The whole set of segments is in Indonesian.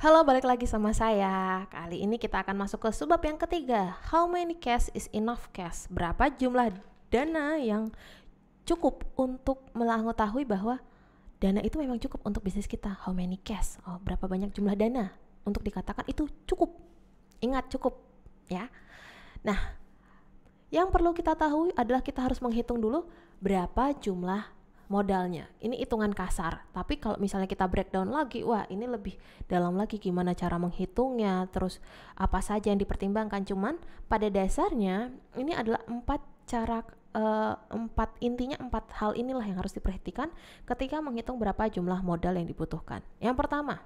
Halo, balik lagi sama saya. Kali ini kita akan masuk ke subbab yang ketiga. How many cash is enough cash? Berapa jumlah dana yang cukup untuk mengetahui bahwa dana itu memang cukup untuk bisnis kita. How many cash? Berapa banyak jumlah dana untuk dikatakan itu cukup. Ingat, cukup ya. Nah, yang perlu kita tahu adalah kita harus menghitung dulu berapa jumlah modalnya. Ini hitungan kasar, tapi kalau misalnya kita breakdown lagi, wah ini lebih dalam lagi gimana cara menghitungnya, terus apa saja yang dipertimbangkan. Cuman pada dasarnya ini adalah empat hal inilah yang harus diperhatikan ketika menghitung berapa jumlah modal yang dibutuhkan. Yang pertama,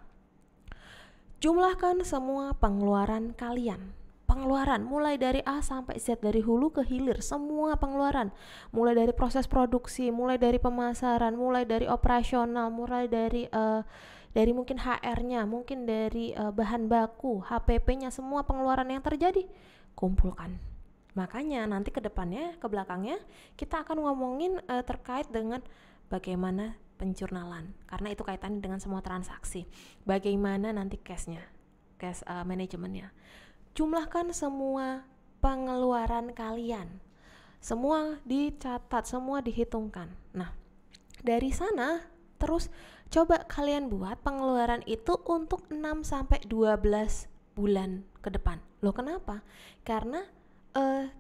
jumlahkan semua pengeluaran kalian. Pengeluaran mulai dari A sampai Z, dari hulu ke hilir, semua pengeluaran, mulai dari proses produksi, mulai dari pemasaran, mulai dari operasional, mulai dari mungkin HR-nya, mungkin dari bahan baku, HPP-nya, semua pengeluaran yang terjadi kumpulkan. Makanya nanti ke depannya, ke belakangnya kita akan ngomongin terkait dengan bagaimana penjurnalan, karena itu kaitannya dengan semua transaksi. Bagaimana nanti cash manajemennya. Jumlahkan semua pengeluaran kalian. Semua dicatat, semua dihitungkan. Nah, dari sana terus coba kalian buat pengeluaran itu untuk 6 sampai 12 bulan ke depan. Loh, kenapa? Karena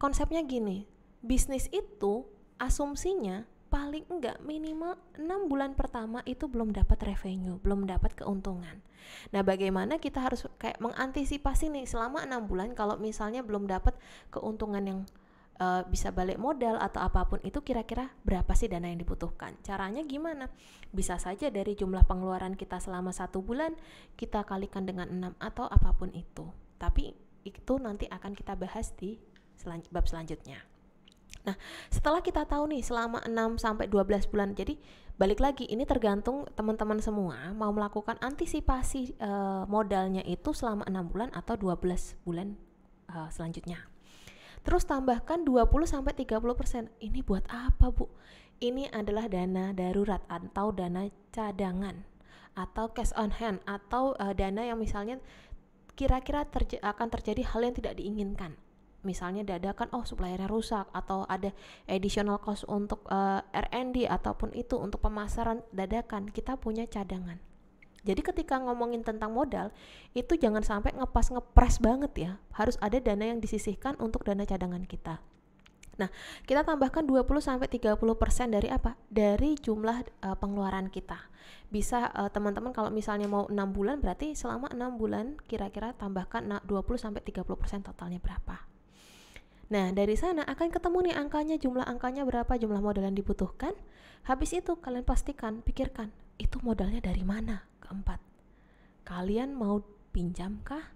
konsepnya gini. Bisnis itu asumsinya paling enggak minimal 6 bulan pertama itu belum dapat revenue, belum dapat keuntungan. Nah, bagaimana kita harus kayak mengantisipasi nih selama 6 bulan kalau misalnya belum dapat keuntungan yang bisa balik modal atau apapun itu, kira-kira berapa sih dana yang dibutuhkan? Caranya gimana? Bisa saja dari jumlah pengeluaran kita selama 1 bulan kita kalikan dengan 6 atau apapun itu. Tapi itu nanti akan kita bahas di bab selanjutnya. Nah, setelah kita tahu nih selama 6 sampai 12 bulan, jadi balik lagi ini tergantung teman-teman semua mau melakukan antisipasi modalnya itu selama 6 bulan atau 12 bulan selanjutnya. Terus tambahkan 20 sampai 30%. Ini buat apa, Bu? Ini adalah dana darurat atau dana cadangan atau cash on hand atau dana yang misalnya kira-kira akan terjadi hal yang tidak diinginkan. Misalnya dadakan suppliernya rusak atau ada additional cost untuk R&D ataupun itu untuk pemasaran dadakan, kita punya cadangan. Jadi ketika ngomongin tentang modal itu jangan sampai ngepres banget ya, harus ada dana yang disisihkan untuk dana cadangan kita. Nah, kita tambahkan 20-30% dari apa? Dari jumlah pengeluaran kita. Bisa teman-teman kalau misalnya mau 6 bulan, berarti selama 6 bulan kira-kira tambahkan 20-30% totalnya berapa. Nah, dari sana akan ketemu nih angkanya, jumlah angkanya berapa, jumlah modal yang dibutuhkan. Habis itu kalian pastikan, pikirkan, itu modalnya dari mana? Keempat, kalian mau pinjam kah?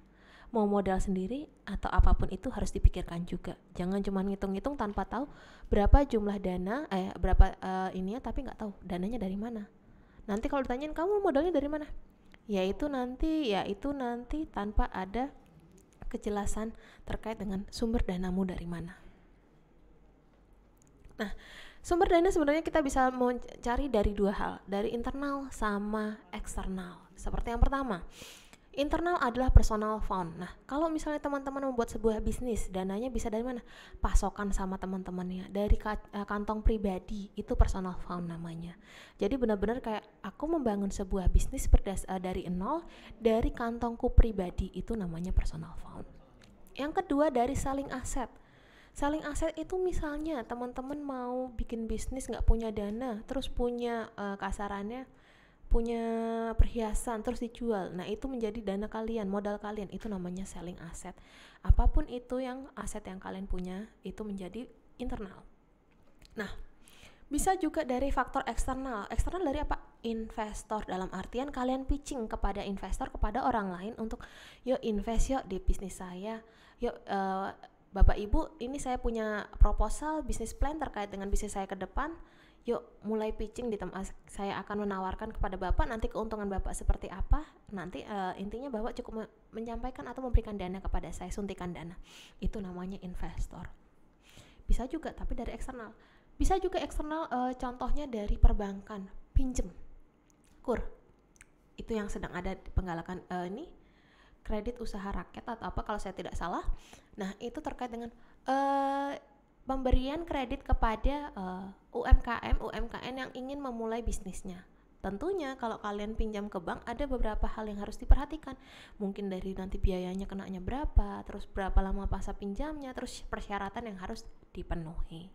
Mau modal sendiri atau apapun itu harus dipikirkan juga. Jangan cuma ngitung-ngitung tanpa tahu berapa jumlah dana, tapi nggak tahu dananya dari mana. Nanti kalau ditanyain kamu modalnya dari mana? Yaitu nanti tanpa ada kejelasan terkait dengan sumber danamu dari mana. Nah, sumber dana sebenarnya kita bisa mencari dari dua hal, dari internal sama eksternal. Seperti yang pertama, internal adalah personal fund. Nah, kalau misalnya teman-teman membuat sebuah bisnis, dananya bisa dari mana? Pasokan sama teman-temannya, dari kantong pribadi, itu personal fund namanya. Jadi benar-benar kayak aku membangun sebuah bisnis dari nol, dari kantongku pribadi, itu namanya personal fund. Yang kedua, dari selling asset. Selling asset itu misalnya teman-teman mau bikin bisnis nggak punya dana, terus punya kasarannya punya perhiasan terus dijual. Nah, itu menjadi dana kalian, modal kalian, itu namanya selling asset. Apapun itu yang aset yang kalian punya itu menjadi internal. Nah, bisa juga dari faktor eksternal. Eksternal dari apa? Investor, dalam artian kalian pitching kepada investor, kepada orang lain untuk yuk invest yuk di bisnis saya. Yuk Bapak Ibu, ini saya punya proposal bisnis plan terkait dengan bisnis saya ke depan. Yuk mulai pitching saya akan menawarkan kepada Bapak nanti keuntungan Bapak seperti apa. Nanti intinya Bapak cukup menyampaikan atau memberikan dana kepada saya, suntikan dana. Itu namanya investor. Bisa juga tapi dari eksternal. Bisa juga eksternal, contohnya dari perbankan, pinjem. Kur, itu yang sedang ada penggalakan ini kredit usaha rakyat atau apa kalau saya tidak salah. Nah, itu terkait dengan pemberian kredit kepada UMKM yang ingin memulai bisnisnya. Tentunya kalau kalian pinjam ke bank ada beberapa hal yang harus diperhatikan. Mungkin dari nanti biayanya kenanya berapa, terus berapa lama masa pinjamnya, terus persyaratan yang harus dipenuhi.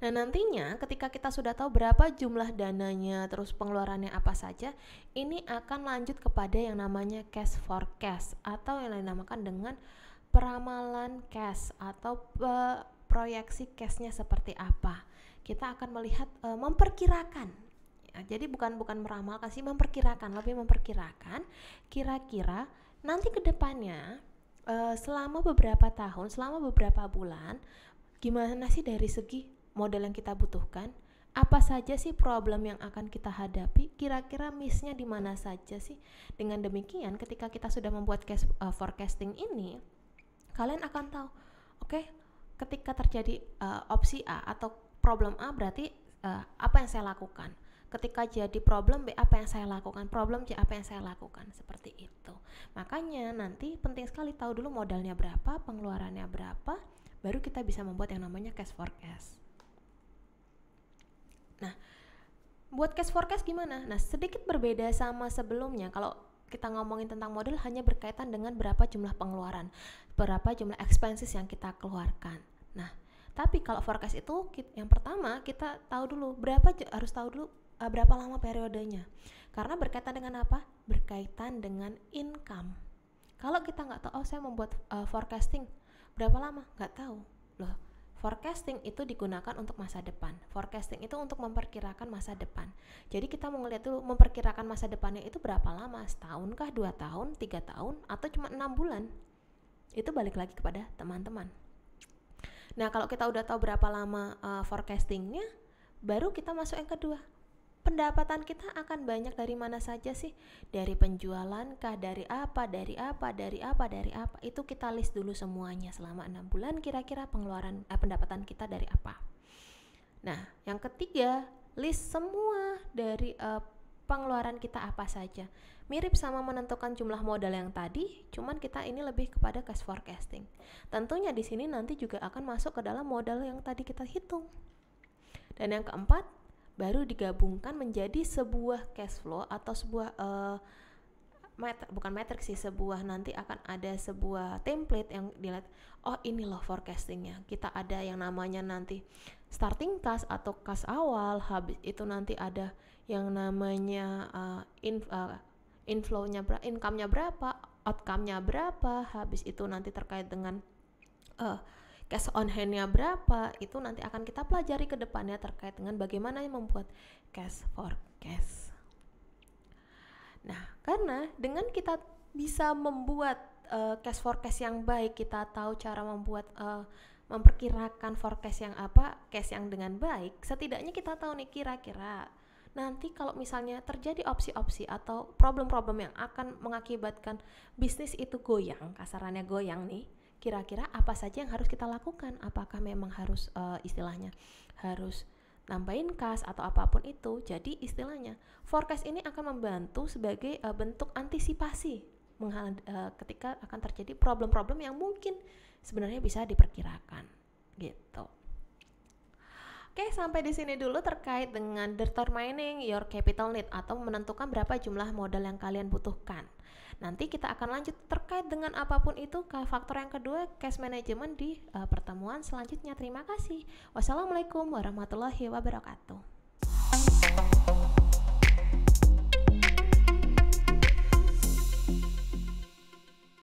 Nah, nantinya ketika kita sudah tahu berapa jumlah dananya, terus pengeluarannya apa saja, ini akan lanjut kepada yang namanya cash forecast atau yang dinamakan dengan peramalan cash atau proyeksi cashnya seperti apa. Kita akan melihat memperkirakan. Ya, jadi bukan meramalkan sih, memperkirakan, lebih memperkirakan kira-kira nanti ke depannya selama beberapa tahun, selama beberapa bulan, gimana sih dari segi modal yang kita butuhkan, apa saja sih problem yang akan kita hadapi, kira-kira miss-nya di mana saja sih. Dengan demikian ketika kita sudah membuat cash forecasting ini, kalian akan tahu, oke, ketika terjadi opsi A atau problem A berarti apa yang saya lakukan. Ketika jadi problem B, apa yang saya lakukan. Problem C, apa yang saya lakukan. Seperti itu. Makanya nanti penting sekali tahu dulu modalnya berapa, pengeluarannya berapa, baru kita bisa membuat yang namanya cash forecast. Nah, buat cash forecast gimana? Nah, sedikit berbeda sama sebelumnya. Kalau kita ngomongin tentang modal hanya berkaitan dengan berapa jumlah pengeluaran, berapa jumlah expenses yang kita keluarkan. Nah, tapi kalau forecast itu yang pertama kita tahu dulu harus tahu dulu berapa lama periodenya. Karena berkaitan dengan apa? Berkaitan dengan income. Kalau kita nggak tahu, saya membuat forecasting berapa lama? Nggak tahu. Loh, forecasting itu digunakan untuk masa depan. Forecasting itu untuk memperkirakan masa depan. Jadi kita mau ngeliat dulu memperkirakan masa depannya itu berapa lama? Setahun kah, 2 tahun, 3 tahun, atau cuma 6 bulan? Itu balik lagi kepada teman-teman. Nah, kalau kita udah tahu berapa lama forecastingnya, baru kita masuk yang kedua. Pendapatan kita akan banyak dari mana saja sih? Dari penjualan kah? Dari apa? Itu kita list dulu semuanya selama 6 bulan kira-kira pendapatan kita dari apa. Nah, yang ketiga, list semua dari pengeluaran kita apa saja. Mirip sama menentukan jumlah modal yang tadi, cuman kita ini lebih kepada cash forecasting. Tentunya di sini nanti juga akan masuk ke dalam modal yang tadi kita hitung. Dan yang keempat, baru digabungkan menjadi sebuah cash flow atau sebuah bukan metrik sih, sebuah nanti akan ada sebuah template yang dilihat, oh ini loh forecastingnya. Kita ada yang namanya nanti starting cash atau cash awal, habis itu nanti ada yang namanya inflow-nya berapa, income-nya berapa, outcome-nya berapa, habis itu nanti terkait dengan cash on hand-nya berapa, itu nanti akan kita pelajari ke depannya terkait dengan bagaimana membuat cash forecast. Nah, karena dengan kita bisa membuat cash forecast yang baik, kita tahu cara membuat memperkirakan forecast yang cash yang dengan baik, setidaknya kita tahu nih kira-kira nanti kalau misalnya terjadi opsi-opsi atau problem-problem yang akan mengakibatkan bisnis itu goyang, kasarannya goyang nih, kira-kira apa saja yang harus kita lakukan. Apakah memang harus istilahnya harus nambahin kas atau apapun itu. Jadi istilahnya forecast ini akan membantu sebagai bentuk antisipasi ketika akan terjadi problem-problem yang mungkin sebenarnya bisa diperkirakan gitu. Oke, sampai di sini dulu terkait dengan determining your capital need atau menentukan berapa jumlah modal yang kalian butuhkan. Nanti kita akan lanjut terkait dengan apapun itu ke faktor yang kedua, cash management di pertemuan selanjutnya. Terima kasih. Wassalamualaikum warahmatullahi wabarakatuh.